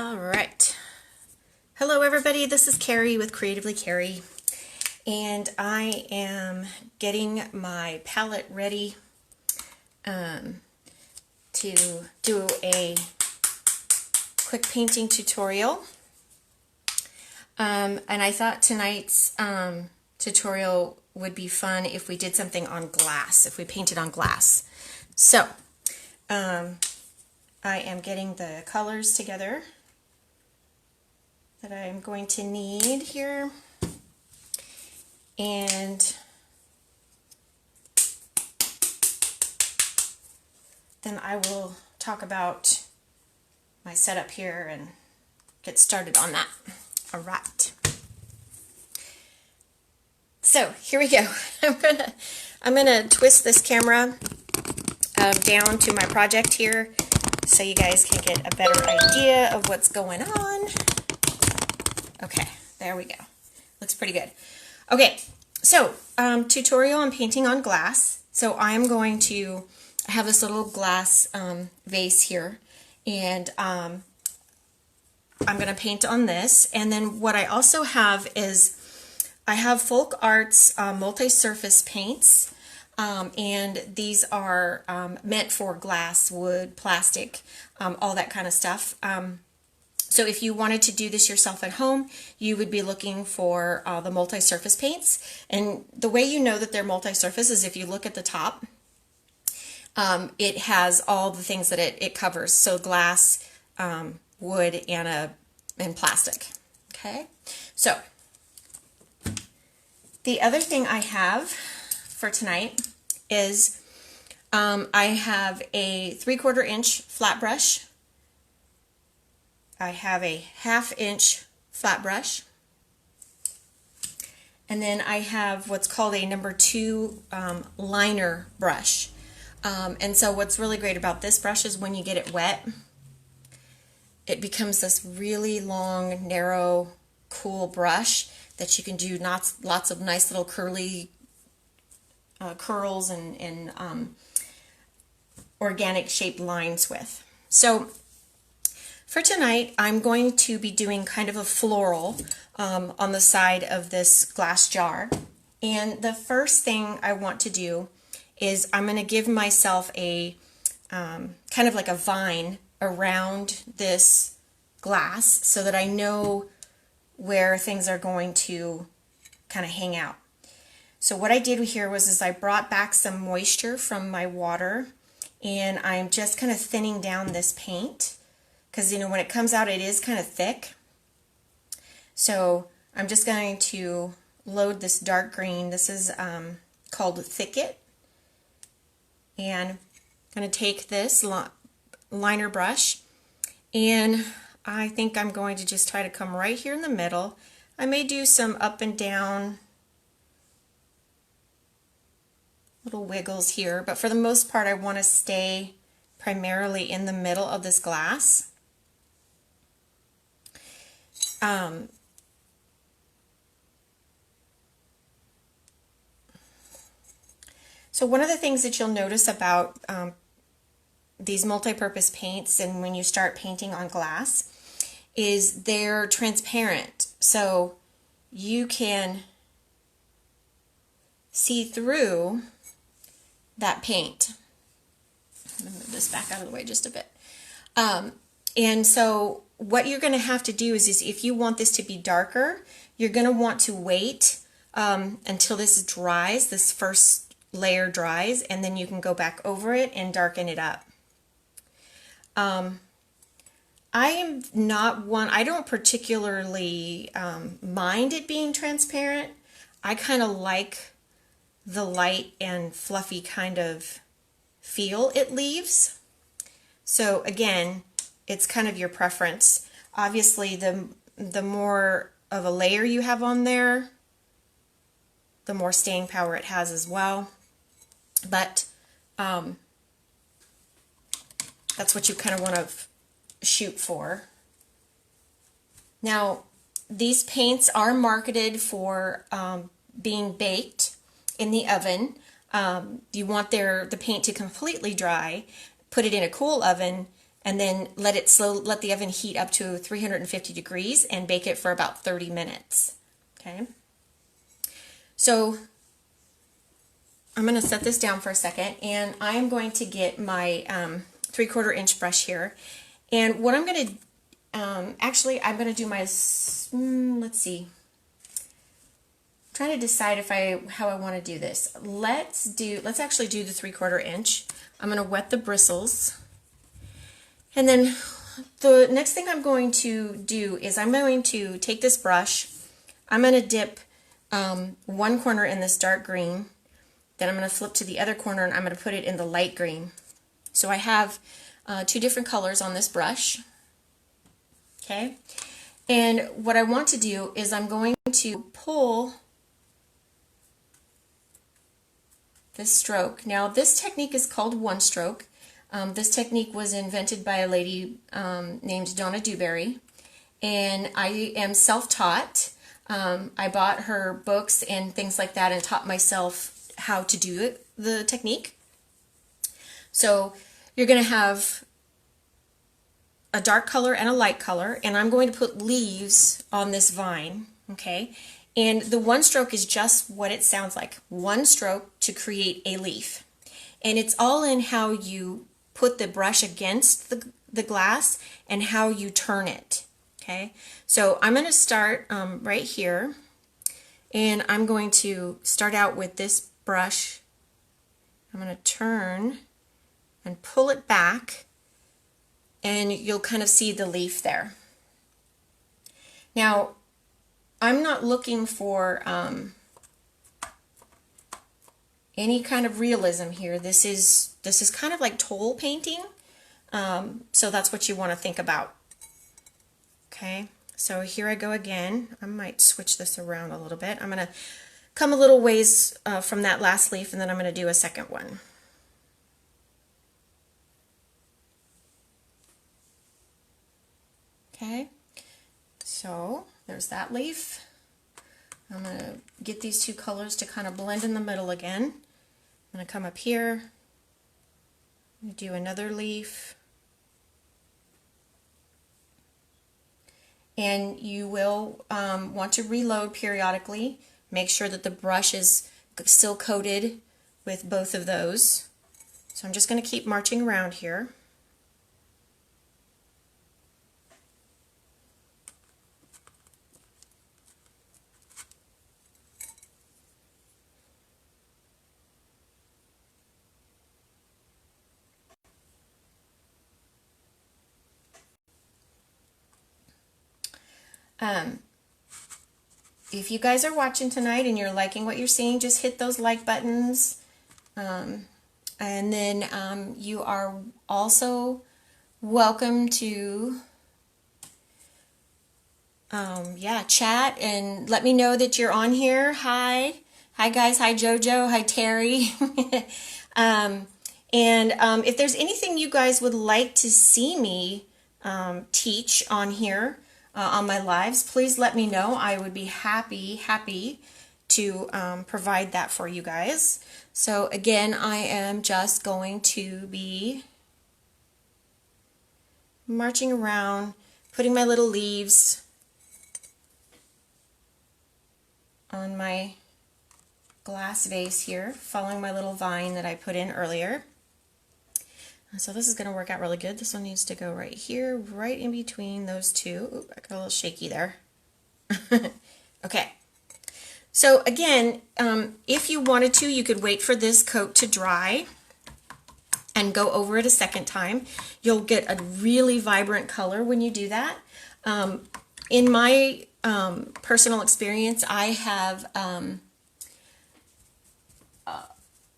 All right. Hello, everybody. This is Carrie with Creatively Carrie, and I am getting my palette ready to do a quick painting tutorial. And I thought tonight's tutorial would be fun if we did something on glass, if we painted on glass. So, I am getting the colors together that I'm going to need here, and then I will talk about my setup here and get started on that. All right. So here we go. I'm gonna twist this camera down to my project here so you guys can get a better idea of what's going on. Okay, there we go. Looks pretty good. Okay, so tutorial on painting on glass. So I'm going to have this little glass vase here, and I'm going to paint on this. And then what I also have is I have Folk Arts multi-surface paints, and these are meant for glass, wood, plastic, all that kind of stuff. So if you wanted to do this yourself at home, you would be looking for the multi-surface paints. And the way you know that they're multi-surface is if you look at the top, it has all the things that it covers. So glass, wood, and plastic. Okay. So the other thing I have for tonight is I have a 3/4 inch flat brush. I have a 1/2 inch flat brush, and then I have what's called a number 2 liner brush. And so what's really great about this brush is when you get it wet, it becomes this really long, narrow, cool brush that you can do lots of nice little curly curls and organic shaped lines with. So for tonight, I'm going to be doing kind of a floral on the side of this glass jar. And the first thing I want to do is I'm going to give myself a kind of like a vine around this glass so that I know where things are going to kind of hang out. So what I did here was I brought back some moisture from my water, and I'm just kind of thinning down this paint. Because, you know, when it comes out, it is kind of thick. So I'm just going to load this dark green. This is called Thicket. And I'm going to take this liner brush, and I think I'm going to just try to come right here in the middle. I may do some up and down little wiggles here, but for the most part, I want to stay primarily in the middle of this glass. So one of the things that you'll notice about these multi-purpose paints, and when you start painting on glass, is they're transparent. So you can see through that paint. I'm going to move this back out of the way just a bit. And so what you're going to have to do is if you want this to be darker, you're going to want to wait until this dries, this first layer dries, and then you can go back over it and darken it up. I don't particularly mind it being transparent. I kind of like the light and fluffy kind of feel it leaves. So again, it's kind of your preference. Obviously, the more of a layer you have on there, the more staying power it has as well. But that's what you kind of want to shoot for. Now, these paints are marketed for being baked in the oven. You want the paint to completely dry, put it in a cool oven, and then let the oven heat up to 350 degrees and bake it for about 30 minutes. Okay. So I'm going to set this down for a second, and I'm going to get my 3/4 inch brush here. And what I'm going to actually, I'm going to do my, let's see. I'm trying to decide how I want to do this. Let's actually do the 3/4 inch. I'm going to wet the bristles. And then the next thing I'm going to do is I'm going to take this brush. I'm going to dip one corner in this dark green. Then I'm going to flip to the other corner and I'm going to put it in the light green. So I have two different colors on this brush. Okay, and what I want to do is I'm going to pull this stroke. Now this technique is called one stroke. This technique was invented by a lady named Donna Dewberry, and I am self-taught. I bought her books and things like that and taught myself how to do the technique. So you're going to have a dark color and a light color, and I'm going to put leaves on this vine, okay? And the one stroke is just what it sounds like. One stroke to create a leaf. And it's all in how you put the brush against the glass and how you turn it, okay? So I'm going to start right here, and I'm going to start out with this brush. I'm going to turn and pull it back, and you'll kind of see the leaf there. Now, I'm not looking for any kind of realism here. This is kind of like toll painting, so that's what you want to think about. Okay, so here I go again. I might switch this around a little bit. I'm going to come a little ways from that last leaf, and then I'm going to do a second one. Okay, so there's that leaf. I'm going to get these two colors to kind of blend in the middle again. I'm going to come up here, I'm going to do another leaf, and you will want to reload periodically. Make sure that the brush is still coated with both of those. So I'm just going to keep marching around here. If you guys are watching tonight and you're liking what you're seeing, just hit those like buttons. And then you are also welcome to chat and let me know that you're on here. Hi guys, hi Jojo, hi Terry. If there's anything you guys would like to see me teach on here, on my lives, please let me know. I would be happy to provide that for you guys. So again, I am just going to be marching around, putting my little leaves on my glass vase here, following my little vine that I put in earlier. So this is going to work out really good. This one needs to go right here, right in between those two. Ooh, I got a little shaky there. Okay. So again, if you wanted to, you could wait for this coat to dry and go over it a second time. You'll get a really vibrant color when you do that. In my personal experience, I have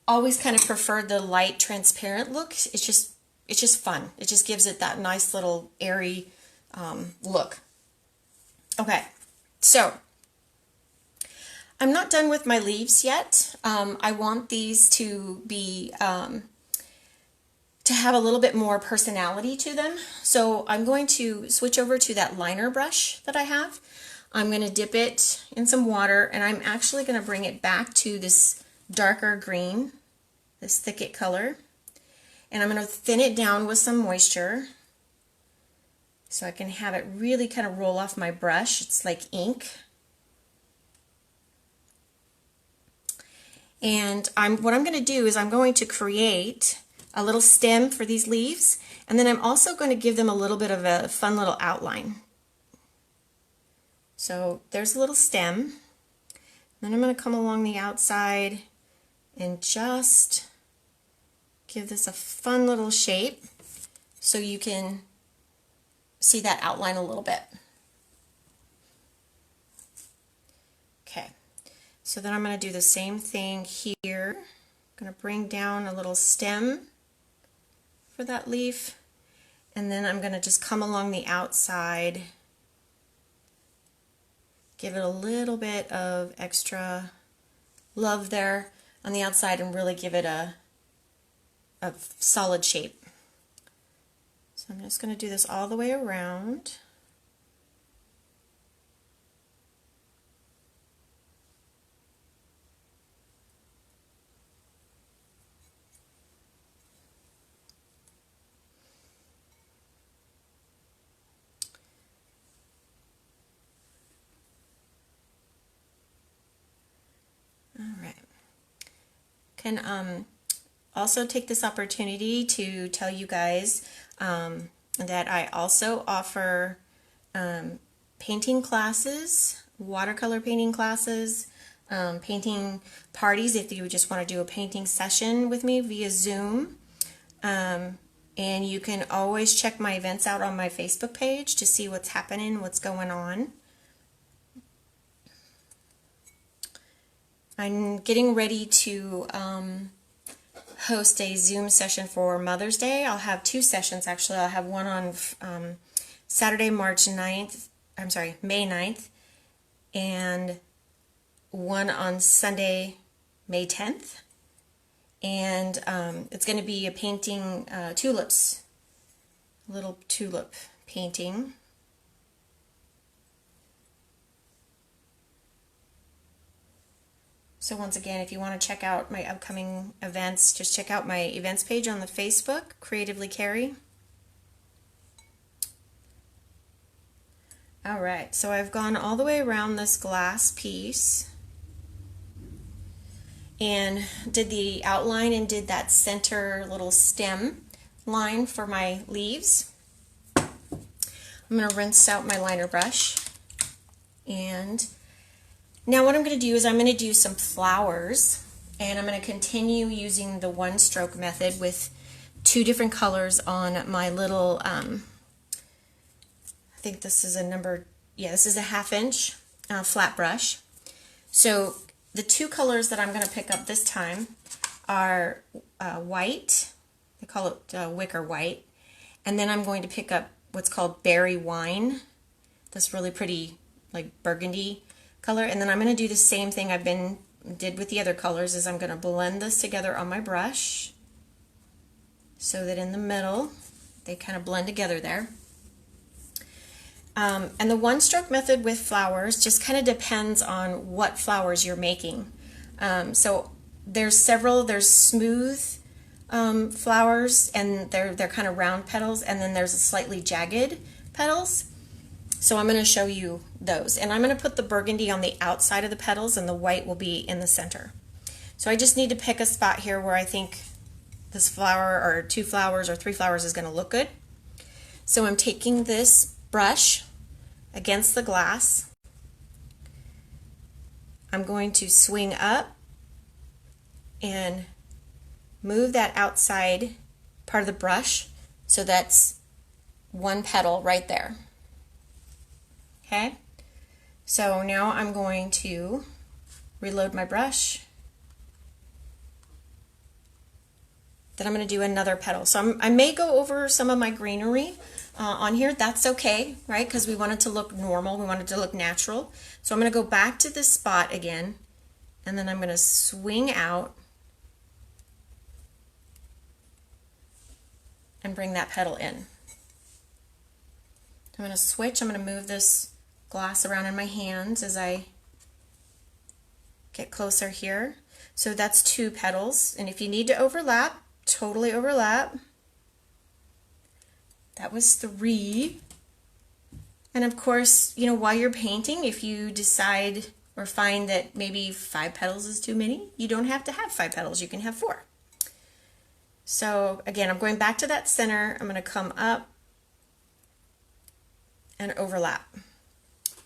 always kind of preferred the light transparent look. It's just fun. It just gives it that nice little airy look. Okay, so I'm not done with my leaves yet. I want these to be to have a little bit more personality to them. So I'm going to switch over to that liner brush that I have. I'm going to dip it in some water, and I'm actually going to bring it back to this darker green, this thicket color, and I'm going to thin it down with some moisture. so I can have it really kind of roll off my brush. It's like ink. And what I'm going to do is I'm going to create a little stem for these leaves, and then I'm also going to give them a little bit of a fun little outline. So there's a little stem. Then I'm going to come along the outside and just give this a fun little shape so you can see that outline a little bit. Okay, so then I'm going to do the same thing here. I'm going to bring down a little stem for that leaf, and then I'm going to just come along the outside, give it a little bit of extra love there on the outside and really give it a solid shape. So I'm just going to do this all the way around. All right. Can also take this opportunity to tell you guys that I also offer painting classes, watercolor painting classes, painting parties if you just want to do a painting session with me via Zoom. And you can always check my events out on my Facebook page to see what's happening, what's going on. I'm getting ready to host a Zoom session for Mother's Day. I'll have two sessions actually. I'll have one on Saturday, May 9th, and one on Sunday, May 10th. And it's going to be a painting tulips, a little tulip painting. So once again, if you want to check out my upcoming events, just check out my events page on the Facebook, Creatively Carrie. Alright, so I've gone all the way around this glass piece and did the outline and did that center little stem line for my leaves. I'm going to rinse out my liner brush, and now what I'm going to do is I'm going to do some flowers, and I'm going to continue using the one stroke method with two different colors on my little, I think this is a number, yeah, this is a 1/2 inch flat brush. So the two colors that I'm going to pick up this time are white, they call it wicker white, and then I'm going to pick up what's called berry wine, this really pretty like burgundy color, and then I'm going to do the same thing did with the other colors, is I'm going to blend this together on my brush so that in the middle they kind of blend together there. And the one stroke method with flowers just kind of depends on what flowers you're making. So there's smooth flowers, and they're kind of round petals, and then there's slightly jagged petals. So I'm going to show you those, and I'm going to put the burgundy on the outside of the petals and the white will be in the center. So I just need to pick a spot here where I think this flower or 2 flowers or 3 flowers is going to look good. So I'm taking this brush against the glass. I'm going to swing up and move that outside part of the brush so that's one petal right there. Okay, so now I'm going to reload my brush. Then I'm going to do another petal. So I may go over some of my greenery on here. That's okay, right? Because we want it to look normal. We want it to look natural. So I'm going to go back to this spot again, and then I'm going to swing out and bring that petal in. I'm going to switch. I'm going to move this glass around in my hands as I get closer here. So that's 2 petals, and if you need to overlap, totally overlap. That was 3. And of course, you know, while you're painting, if you decide or find that maybe 5 petals is too many, you don't have to have 5 petals, you can have 4. So again, I'm going back to that center. I'm going to come up and overlap.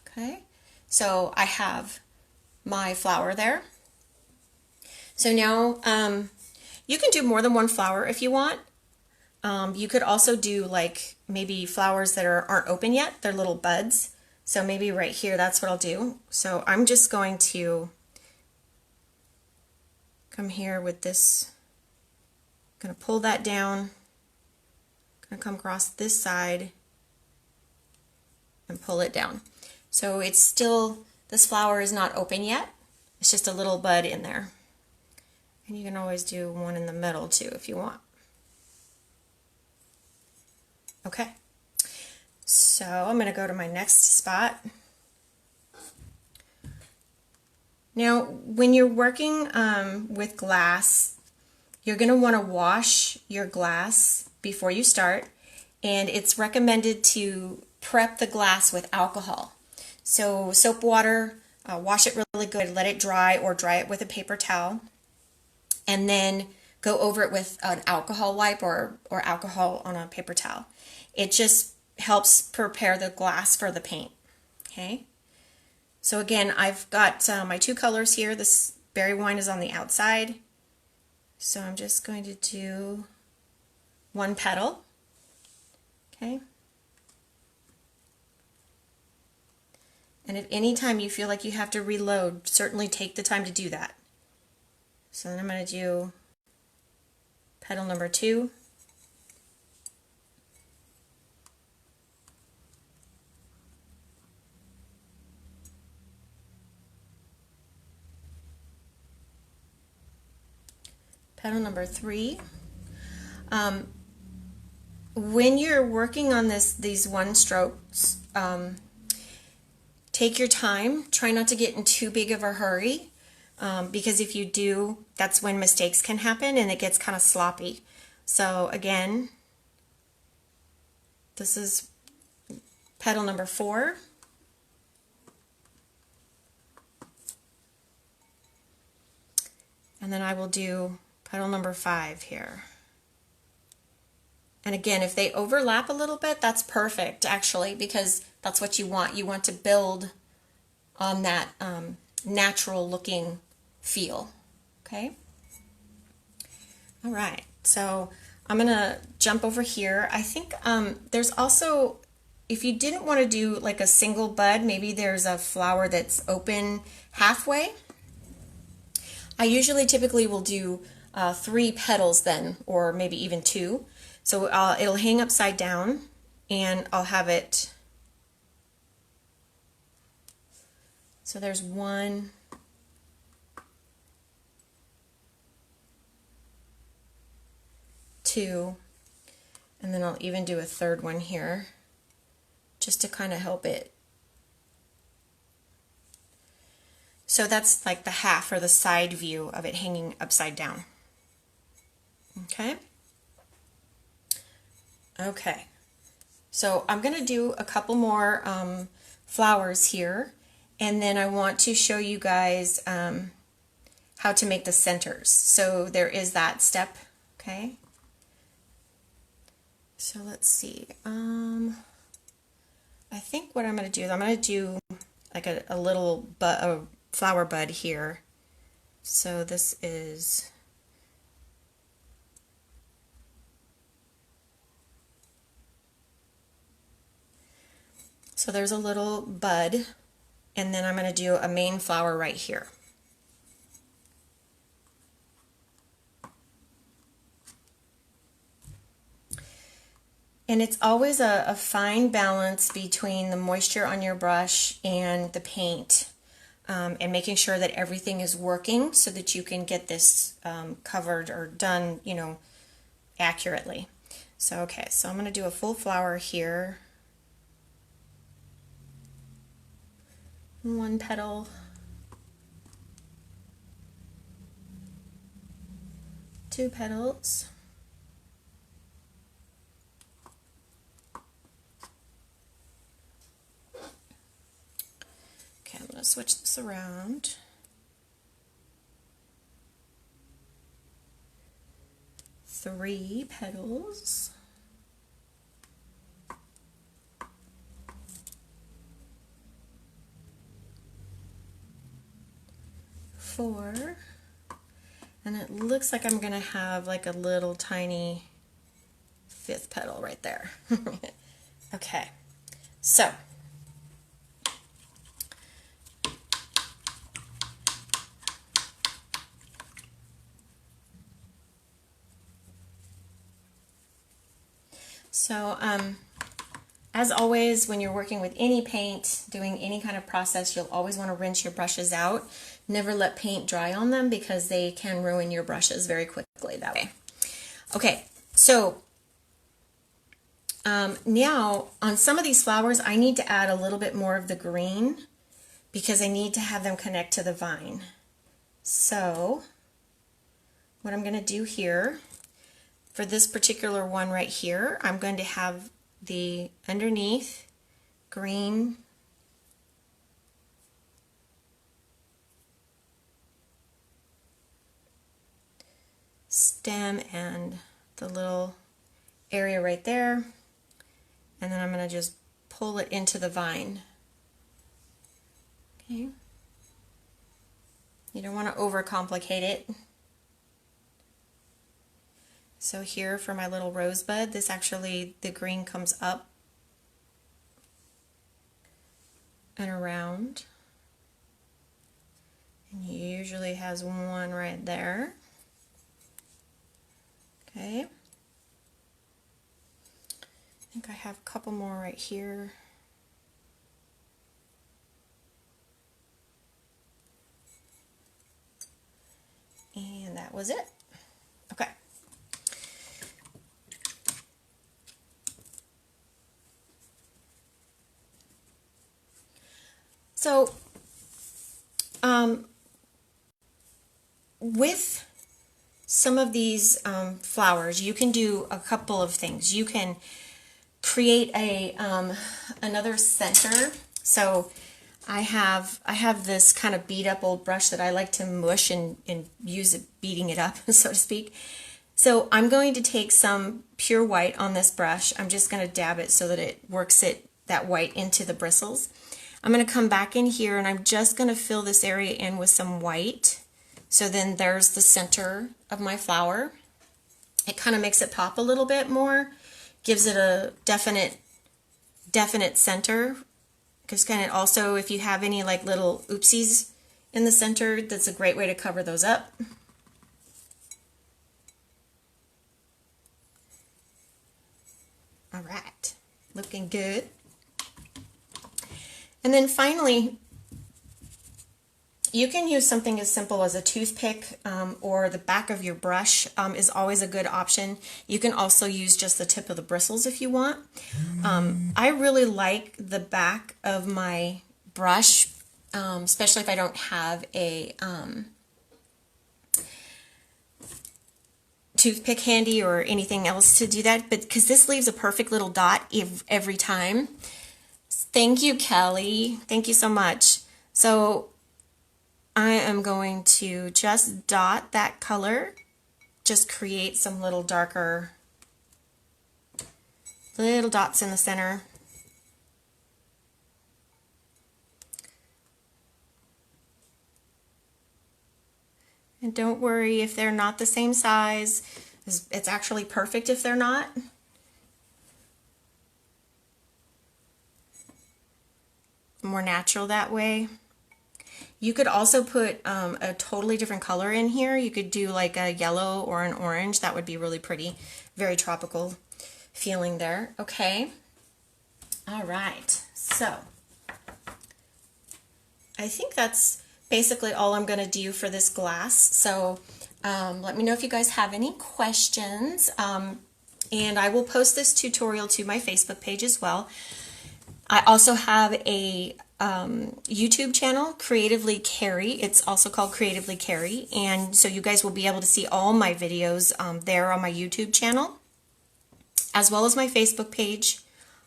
Okay, so I have my flower there. So now you can do more than one flower if you want. You could also do like maybe flowers that aren't open yet, they're little buds. So maybe right here, that's what I'll do. So I'm just going to come here with this, going to pull that down, going to come across this side and pull it down. So it's still, this flower is not open yet, it's just a little bud in there. And you can always do one in the middle too if you want. Okay, so I'm going to go to my next spot. Now, when you're working with glass, you're going to want to wash your glass before you start, and it's recommended to prep the glass with alcohol. So soap water, wash it really good, let it dry, or dry it with a paper towel, and then go over it with an alcohol wipe or alcohol on a paper towel. It just helps prepare the glass for the paint. Okay, so again, I've got my 2 colors here. This berry wine is on the outside, so I'm just going to do 1 petal. Okay, and if any time you feel like you have to reload, certainly take the time to do that. So then I'm going to do petal number 2. Petal number 3. When you're working on these 1 strokes, take your time. Try not to get in too big of a hurry, because if you do, that's when mistakes can happen and it gets kind of sloppy. So again, this is petal number 4. And then I will do petal number 5 here. And again, if they overlap a little bit, that's perfect actually, because that's what you want. You want to build on that natural looking feel. Okay? All right, so I'm gonna jump over here. I think there's also, if you didn't want to do like a single bud, maybe there's a flower that's open halfway. I usually typically will do 3 petals then, or maybe even 2. So it'll hang upside down, and I'll have it, so there's 1, 2, and then I'll even do a 3rd one here, just to kind of help it. So that's like the half or the side view of it hanging upside down. Okay. Okay, so I'm going to do a couple more flowers here, and then I want to show you guys how to make the centers. So there is that step, okay? So let's see. I think what I'm going to do is I'm going to do like a little flower bud here. So this is... So there's a little bud, and then I'm going to do a main flower right here. And it's always a fine balance between the moisture on your brush and the paint, and making sure that everything is working so that you can get this covered or done, you know, accurately. So okay, so I'm going to do a full flower here. 1 petal, 2 petals, switch this around. Three petals. Four. And it looks like I'm going to have like a little tiny fifth petal right there. Okay, so as always, when you're working with any paint, doing any kind of process, you'll always want to rinse your brushes out. Never let paint dry on them because they can ruin your brushes very quickly that way. Okay, so now on some of these flowers, I need to add a little bit more of the green because I need to have them connect to the vine. So what I'm going to do here, for this particular one right here, I'm going to have the underneath green stem and the little area right there, and then I'm going to just pull it into the vine. Okay. You don't want to overcomplicate it. So here for my little rosebud, this actually, the green comes up and around. And usually has one right there. Okay. I think I have a couple more right here. And that was it. Okay. So, with some of these flowers, you can do a couple of things. You can create a another center. So I have this kind of beat up old brush that I like to mush and use it beating it up, so to speak. So I'm going to take some pure white on this brush. I'm just going to dab it so that it works that white into the bristles. I'm going to come back in here and I'm just going to fill this area in with some white. So then there's the center of my flower. It kind of makes it pop a little bit more, gives it a definite center. Because kind of also, if you have any like little oopsies in the center, that's a great way to cover those up. All right, looking good. And then finally, you can use something as simple as a toothpick or the back of your brush is always a good option. You can also use just the tip of the bristles if you want. I really like the back of my brush, especially if I don't have a toothpick handy or anything else to do that, but because this leaves a perfect little dot every time. Thank you, Kelly. Thank you so much. So I am going to just dot that color, just create some little darker little dots in the center. And don't worry if they're not the same size. It's actually perfect if they're not. More natural that way. You could also put a totally different color in here. You could do like a yellow or an orange. That would be really pretty. Very tropical feeling there. Okay. All right. So I think that's basically all I'm going to do for this glass. So let me know if you guys have any questions. And I will post this tutorial to my Facebook page as well. I also have a YouTube channel, Creatively Carrie. It's also called Creatively Carrie, and so you guys will be able to see all my videos there on my YouTube channel, as well as my Facebook page.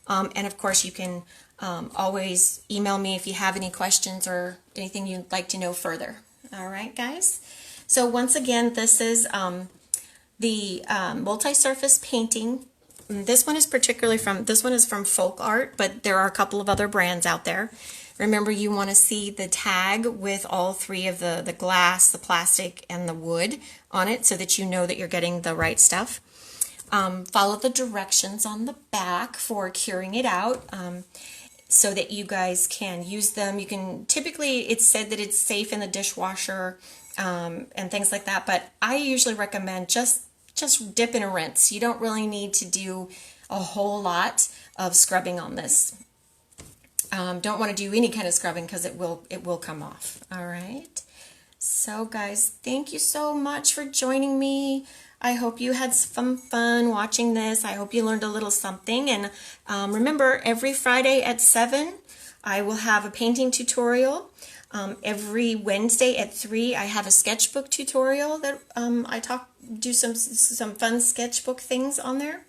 And of course, you can Always email me if you have any questions or anything you'd like to know further. All right, guys. So once again, this is the multi-surface painting. This one is from Folk Art, but there are a couple of other brands out there. Remember, you want to see the tag with all three of the glass, the plastic, and the wood on it so that you know that you're getting the right stuff. Follow the directions on the back for curing it out so that you guys can use them. You can, typically it's said that it's safe in the dishwasher and things like that, but I usually recommend just dip in a rinse. You don't really need to do a whole lot of scrubbing on this. Don't want to do any kind of scrubbing because it will come off. All right. So guys, thank you so much for joining me. I hope you had some fun watching this. I hope you learned a little something. And remember, every Friday at 7, I will have a painting tutorial. Every Wednesday at 3, I have a sketchbook tutorial that I do some fun sketchbook things on there.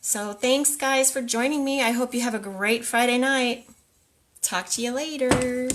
So thanks guys for joining me. I hope you have a great Friday night. Talk to you later.